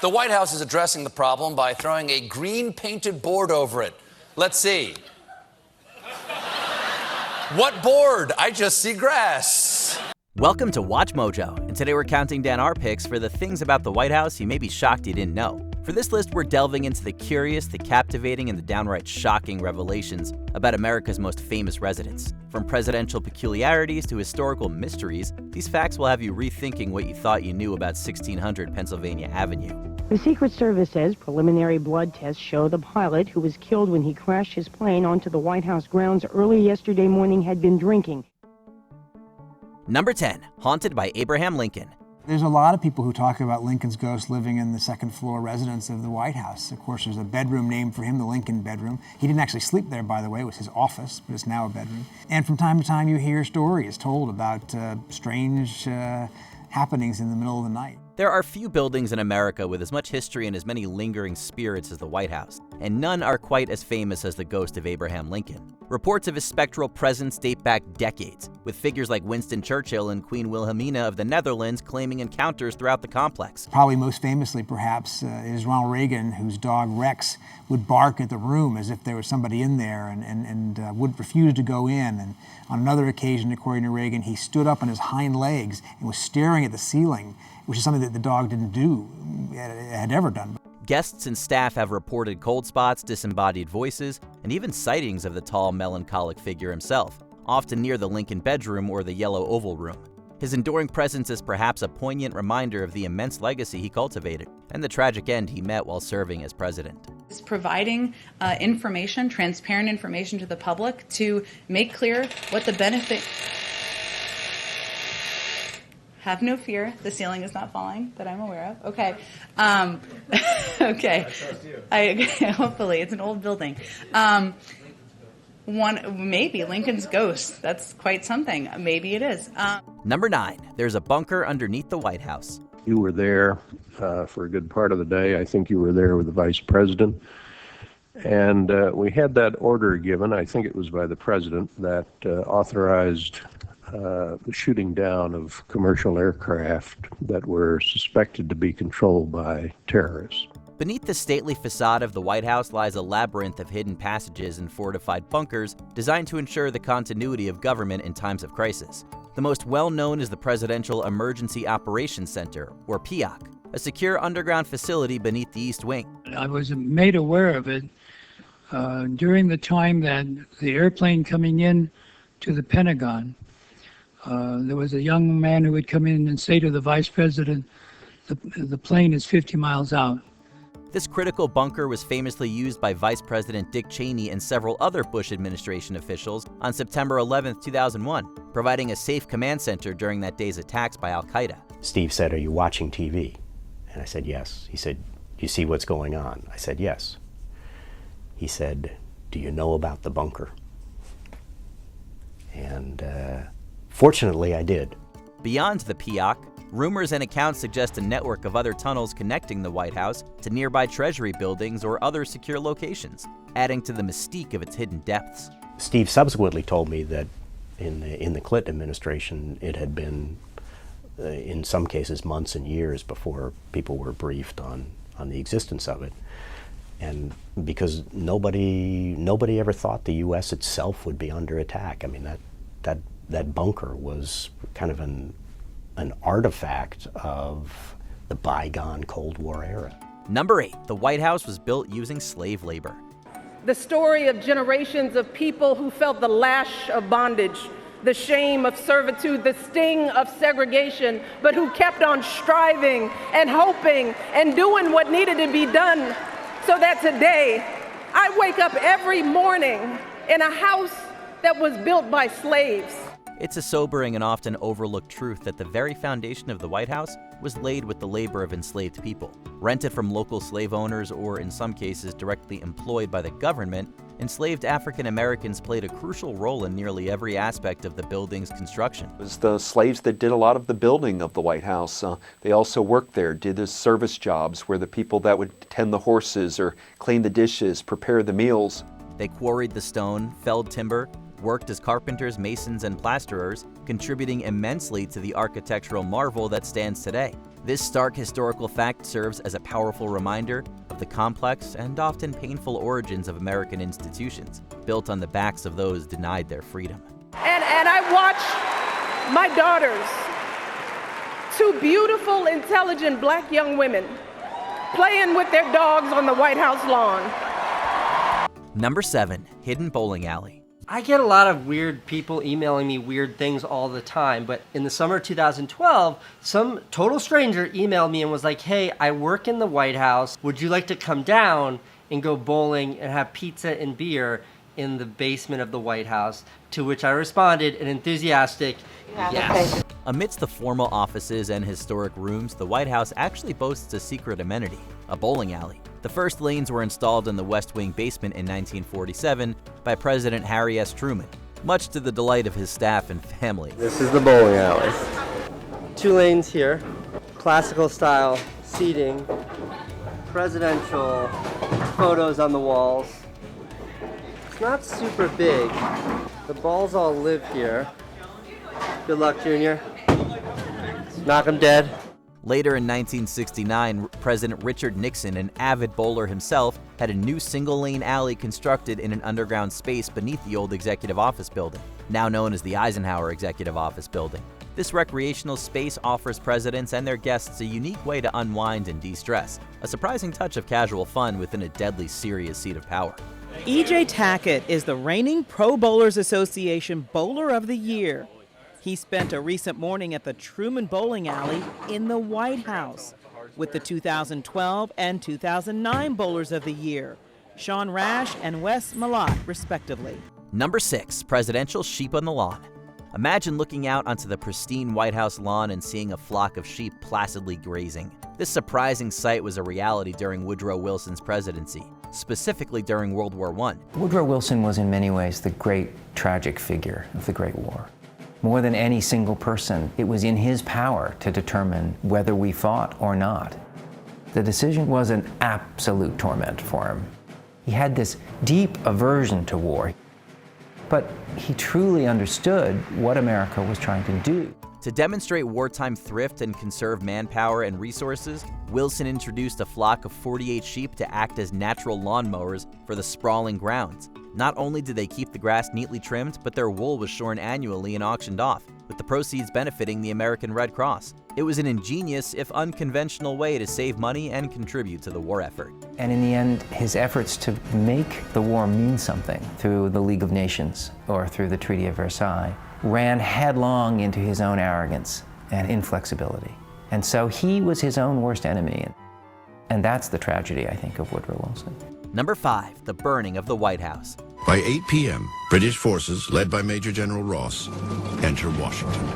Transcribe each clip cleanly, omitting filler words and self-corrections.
The White House is addressing the problem by throwing a green painted board over it. Let's see. What board? I just see grass. Welcome to Watch Mojo, and today we're counting down our picks for the things about the White House you may be shocked you didn't know. For this list, we're delving into the curious, the captivating, and the downright shocking revelations about America's most famous residents. From presidential peculiarities to historical mysteries, these facts will have you rethinking what you thought you knew about 1600 Pennsylvania Avenue. The Secret Service says preliminary blood tests show the pilot, who was killed when he crashed his plane onto the White House grounds early yesterday morning, had been drinking. Number 10, haunted by Abraham Lincoln. There's a lot of people who talk about Lincoln's ghost living in the second floor residence of the White House. Of course, there's a bedroom named for him, the Lincoln bedroom. He didn't actually sleep there, by the way. It was his office, but it's now a bedroom. And from time to time, you hear stories told about strange happenings in the middle of the night. There are few buildings in America with as much history and as many lingering spirits as the White House, and none are quite as famous as the ghost of Abraham Lincoln. Reports of his spectral presence date back decades, with figures like Winston Churchill and Queen Wilhelmina of the Netherlands claiming encounters throughout the complex. Probably most famously, perhaps, is Ronald Reagan, whose dog Rex would bark at the room as if there was somebody in there and would refuse to go in. And on another occasion, according to Reagan, he stood up on his hind legs and was staring at the ceiling, which is something that the dog didn't do, had ever done. Guests and staff have reported cold spots, disembodied voices, and even sightings of the tall, melancholic figure himself, often near the Lincoln bedroom or the Yellow Oval Room. His enduring presence is perhaps a poignant reminder of the immense legacy he cultivated and the tragic end he met while serving as president. Is providing information, transparent information to the public to make clear what the benefit. Have no fear, the ceiling is not falling that I'm aware of. Okay. Okay. Hopefully, it's an old building. Maybe Lincoln's ghost. That's quite something. Maybe it is. Number 9, there's a bunker underneath the White House. You were there for a good part of the day. I think you were there with the vice president. And we had that order given, I think it was by the president, that authorized the shooting down of commercial aircraft that were suspected to be controlled by terrorists. Beneath the stately facade of the White House lies a labyrinth of hidden passages and fortified bunkers designed to ensure the continuity of government in times of crisis. The most well-known is the Presidential Emergency Operations Center, or PEOC, a secure underground facility beneath the East Wing. I was made aware of it during the time that the airplane coming in to the Pentagon. There was a young man who would come in and say to the vice president, the plane is 50 miles out. This critical bunker was famously used by Vice President Dick Cheney and several other Bush administration officials on September 11, 2001, providing a safe command center during that day's attacks by Al-Qaeda. Steve said, "Are you watching TV?" And I said, "Yes." He said, "Do you see what's going on?" I said, "Yes." He said, "Do you know about the bunker?" And fortunately, I did. Beyond the PEOC, rumors and accounts suggest a network of other tunnels connecting the White House to nearby Treasury buildings or other secure locations, adding to the mystique of its hidden depths. Steve subsequently told me that in the Clinton administration, it had been, in some cases, months and years before people were briefed on the existence of it. And because nobody ever thought the U.S. itself would be under attack. I mean, that bunker was kind of an artifact of the bygone Cold War era. Number 8, the White House was built using slave labor. The story of generations of people who felt the lash of bondage, the shame of servitude, the sting of segregation, but who kept on striving and hoping and doing what needed to be done so that today I wake up every morning in a house that was built by slaves. It's a sobering and often overlooked truth that the very foundation of the White House was laid with the labor of enslaved people. Rented from local slave owners or, in some cases, directly employed by the government, enslaved African Americans played a crucial role in nearly every aspect of the building's construction. It was the slaves that did a lot of the building of the White House. They also worked there, did the service jobs, were the people that would tend the horses or clean the dishes, prepare the meals. They quarried the stone, felled timber, worked as carpenters, masons, and plasterers, contributing immensely to the architectural marvel that stands today. This stark historical fact serves as a powerful reminder of the complex and often painful origins of American institutions, built on the backs of those denied their freedom. And I watch my daughters, two beautiful, intelligent black young women, playing with their dogs on the White House lawn. Number 7, hidden bowling alley. I get a lot of weird people emailing me weird things all the time, but in the summer of 2012, some total stranger emailed me and was like, hey, I work in the White House. Would you like to come down and go bowling and have pizza and beer in the basement of the White House? To which I responded an enthusiastic yes. Amidst the formal offices and historic rooms, the White House actually boasts a secret amenity, a bowling alley. The first lanes were installed in the West Wing basement in 1947 by President Harry S. Truman, much to the delight of his staff and family. This is the bowling alley. 2 lanes here, classical style seating, presidential photos on the walls. It's not super big. The balls all live here. Good luck, Junior. Knock 'em dead. Later in 1969, President Richard Nixon, an avid bowler himself, had a new single-lane alley constructed in an underground space beneath the old Executive Office Building, now known as the Eisenhower Executive Office Building. This recreational space offers presidents and their guests a unique way to unwind and de-stress, a surprising touch of casual fun within a deadly serious seat of power. E.J. Tackett is the reigning Pro Bowlers Association Bowler of the Year. He spent a recent morning at the Truman Bowling Alley in the White House with the 2012 and 2009 Bowlers of the Year, Sean Rash and Wes Malott, respectively. Number 6, presidential sheep on the lawn. Imagine looking out onto the pristine White House lawn and seeing a flock of sheep placidly grazing. This surprising sight was a reality during Woodrow Wilson's presidency, specifically during World War I. Woodrow Wilson was in many ways the great tragic figure of the Great War. More than any single person, it was in his power to determine whether we fought or not. The decision was an absolute torment for him. He had this deep aversion to war, but he truly understood what America was trying to do. To demonstrate wartime thrift and conserve manpower and resources, Wilson introduced a flock of 48 sheep to act as natural lawnmowers for the sprawling grounds. Not only did they keep the grass neatly trimmed, but their wool was shorn annually and auctioned off, with the proceeds benefiting the American Red Cross. It was an ingenious, if unconventional, way to save money and contribute to the war effort. And in the end, his efforts to make the war mean something through the League of Nations or through the Treaty of Versailles ran headlong into his own arrogance and inflexibility. And so he was his own worst enemy. And that's the tragedy, I think, of Woodrow Wilson. Number 5, the burning of the White House. By 8 p.m., British forces, led by Major General Ross, enter Washington.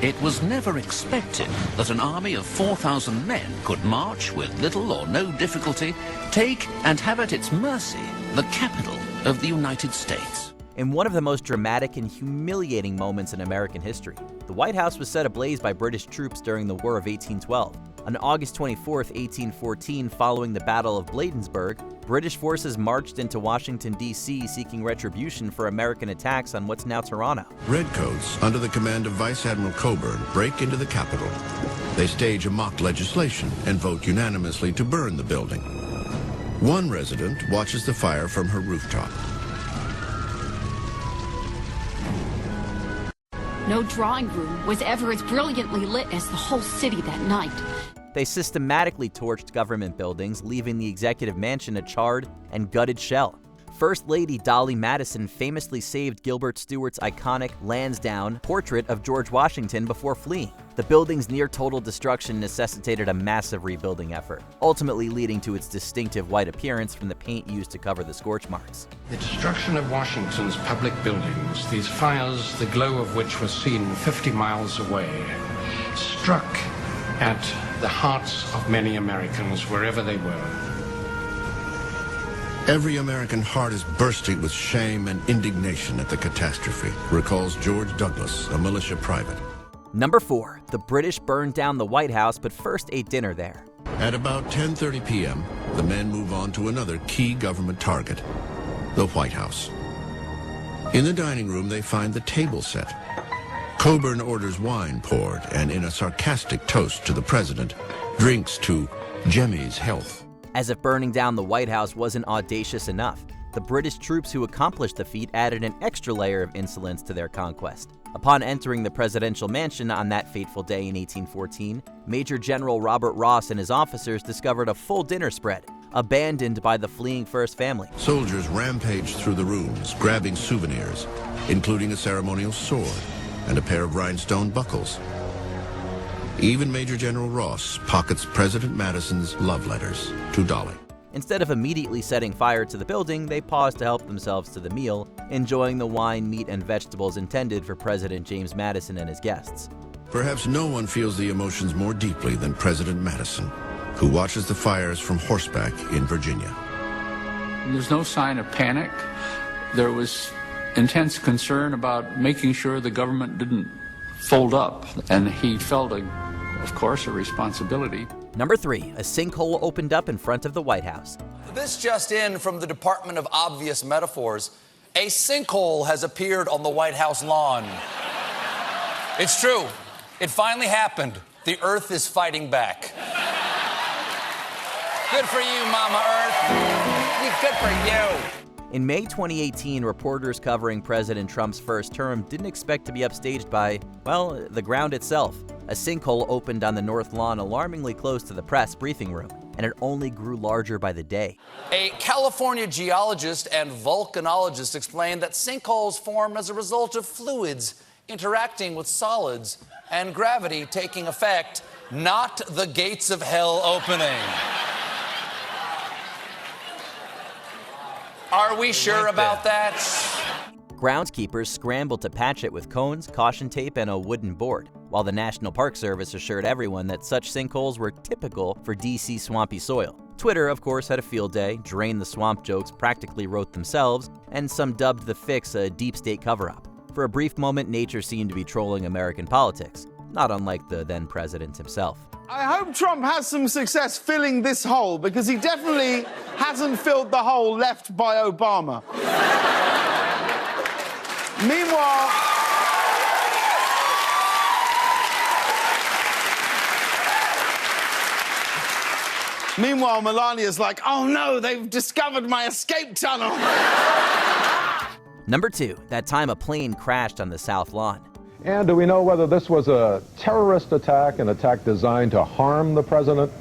It was never expected that an army of 4,000 men could march with little or no difficulty, take and have at its mercy the capital of the United States. In one of the most dramatic and humiliating moments in American history, the White House was set ablaze by British troops during the War of 1812. On August 24, 1814, following the Battle of Bladensburg, British forces marched into Washington, D.C. seeking retribution for American attacks on what's now Toronto. Redcoats, under the command of Vice Admiral Coburn, break into the Capitol. They stage a mock legislation and vote unanimously to burn the building. One resident watches the fire from her rooftop. No drawing room was ever as brilliantly lit as the whole city that night. They systematically torched government buildings, leaving the executive mansion a charred and gutted shell. First Lady Dolly Madison famously saved Gilbert Stuart's iconic Lansdowne portrait of George Washington before fleeing. The building's near-total destruction necessitated a massive rebuilding effort, ultimately leading to its distinctive white appearance from the paint used to cover the scorch marks. The destruction of Washington's public buildings, these fires, the glow of which was seen 50 miles away, struck at the hearts of many Americans wherever they were. Every American heart is bursting with shame and indignation at the catastrophe, recalls George Douglas, a militia private. Number 4, the British burned down the White House but first ate dinner there. At about 10:30 p.m., the men move on to another key government target, the White House. In the dining room, they find the table set. Coburn orders wine poured and, in a sarcastic toast to the president, drinks to Jemmy's health. As if burning down the White House wasn't audacious enough, the British troops who accomplished the feat added an extra layer of insolence to their conquest. Upon entering the presidential mansion on that fateful day in 1814, Major General Robert Ross and his officers discovered a full dinner spread, abandoned by the fleeing First Family. Soldiers rampaged through the rooms, grabbing souvenirs, including a ceremonial sword and a pair of rhinestone buckles. Even Major General Ross pockets President Madison's love letters to Dolly. Instead of immediately setting fire to the building, they paused to help themselves to the meal, enjoying the wine, meat, and vegetables intended for President James Madison and his guests. Perhaps no one feels the emotions more deeply than President Madison, who watches the fires from horseback in Virginia. There's no sign of panic. There was intense concern about making sure the government didn't fold up, and he felt, of course, a responsibility. Number 3, a sinkhole opened up in front of the White House. This just in from the Department of Obvious Metaphors. A sinkhole has appeared on the White House lawn. It's true. It finally happened. The Earth is fighting back. Good for you, Mama Earth. Good for you. In May 2018, reporters covering President Trump's first term didn't expect to be upstaged by, well, the ground itself. A sinkhole opened on the north lawn alarmingly close to the press briefing room, and it only grew larger by the day. A California geologist and volcanologist explained that sinkholes form as a result of fluids interacting with solids and gravity taking effect, not the gates of hell opening. Are we sure about that? Groundskeepers scrambled to patch it with cones, caution tape, and a wooden board, while the National Park Service assured everyone that such sinkholes were typical for D.C. swampy soil. Twitter, of course, had a field day. Drain the Swamp jokes practically wrote themselves, and some dubbed the fix a deep state cover-up. For a brief moment, nature seemed to be trolling American politics, not unlike the then president himself. I hope Trump has some success filling this hole, because he definitely hasn't filled the hole left by Obama. Meanwhile, Melania's like, oh no, they've discovered my escape tunnel. Number 2, that time a plane crashed on the South Lawn. And do we know whether this was a terrorist attack, an attack designed to harm the president?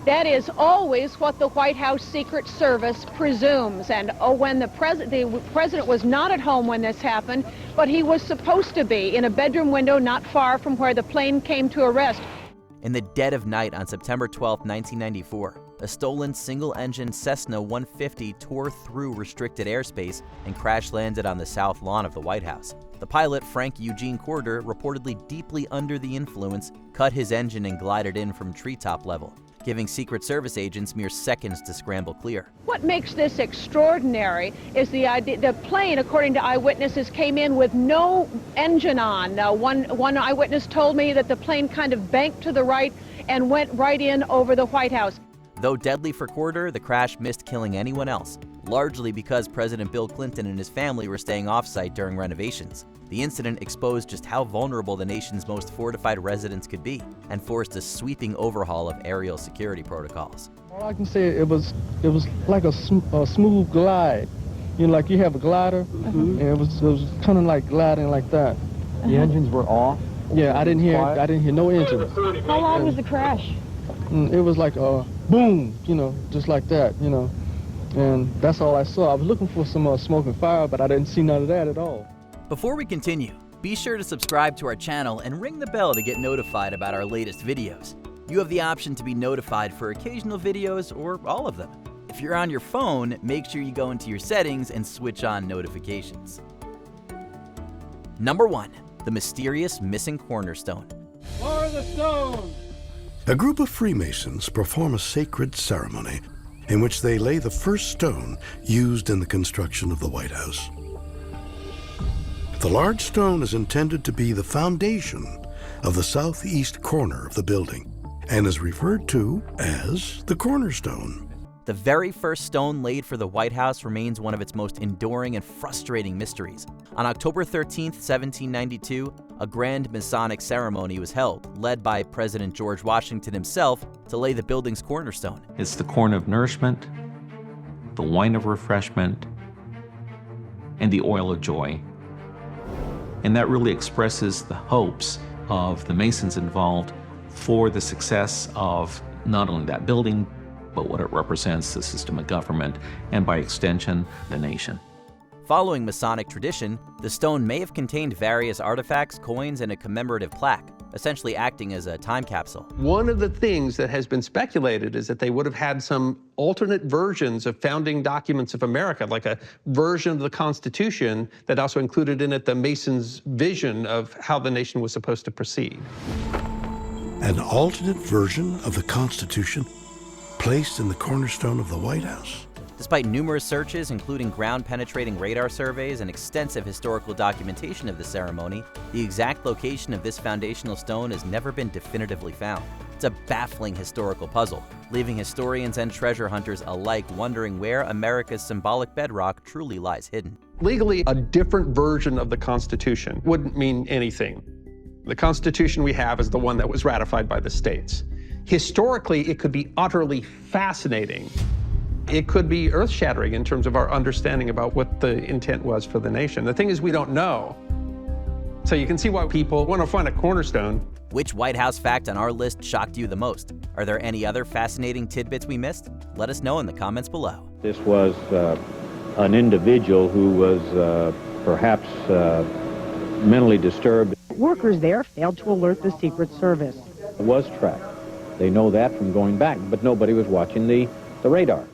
That is always what the White House Secret Service presumes. And when the president was not at home when this happened, but he was supposed to be in a bedroom window not far from where the plane came to a rest. In the dead of night on September 12, 1994, a stolen single-engine Cessna 150 tore through restricted airspace and crash-landed on the south lawn of the White House. The pilot, Frank Eugene Corder, reportedly deeply under the influence, cut his engine and glided in from treetop level, giving Secret Service agents mere seconds to scramble clear. What makes this extraordinary is the idea the plane, according to eyewitnesses, came in with no engine on. One eyewitness told me that the plane kind of banked to the right and went right in over the White House. Though deadly for Corder, the crash missed killing anyone else, largely because President Bill Clinton and his family were staying off-site during renovations. The incident exposed just how vulnerable the nation's most fortified residents could be and forced a sweeping overhaul of aerial security protocols. All I can say, it was like a smooth glide. You know, like you have a glider, and it was kind of like gliding like that. The engines were off? Yeah, I didn't hear no engine. How long was the crash? It was like a boom, you know, just like that, you know. And that's all I saw. I was looking for some smoke and fire, but I didn't see none of that at all. Before we continue, be sure to subscribe to our channel and ring the bell to get notified about our latest videos. You have the option to be notified for occasional videos or all of them. If you're on your phone, make sure you go into your settings and switch on notifications. Number 1, the mysterious missing cornerstone. Where are the stones? A group of Freemasons perform a sacred ceremony in which they lay the first stone used in the construction of the White House. The large stone is intended to be the foundation of the southeast corner of the building and is referred to as the cornerstone. The very first stone laid for the White House remains one of its most enduring and frustrating mysteries. On October 13, 1792, a grand Masonic ceremony was held, led by President George Washington himself, to lay the building's cornerstone. It's the corn of nourishment, the wine of refreshment, and the oil of joy. And that really expresses the hopes of the Masons involved for the success of not only that building, but what it represents, the system of government, and by extension, the nation. Following Masonic tradition, the stone may have contained various artifacts, coins, and a commemorative plaque, essentially acting as a time capsule. One of the things that has been speculated is that they would have had some alternate versions of founding documents of America, like a version of the Constitution that also included in it the Masons' vision of how the nation was supposed to proceed. An alternate version of the Constitution placed in the cornerstone of the White House. Despite numerous searches, including ground-penetrating radar surveys and extensive historical documentation of the ceremony, the exact location of this foundational stone has never been definitively found. It's a baffling historical puzzle, leaving historians and treasure hunters alike wondering where America's symbolic bedrock truly lies hidden. Legally, a different version of the Constitution wouldn't mean anything. The Constitution we have is the one that was ratified by the states. Historically, it could be utterly fascinating. It could be earth-shattering in terms of our understanding about what the intent was for the nation. The thing is, we don't know. So you can see why people want to find a cornerstone. Which White House fact on our list shocked you the most? Are there any other fascinating tidbits we missed? Let us know in the comments below. This was an individual who was perhaps mentally disturbed. Workers there failed to alert the Secret Service. It was tracked. They know that from going back, but nobody was watching the radar.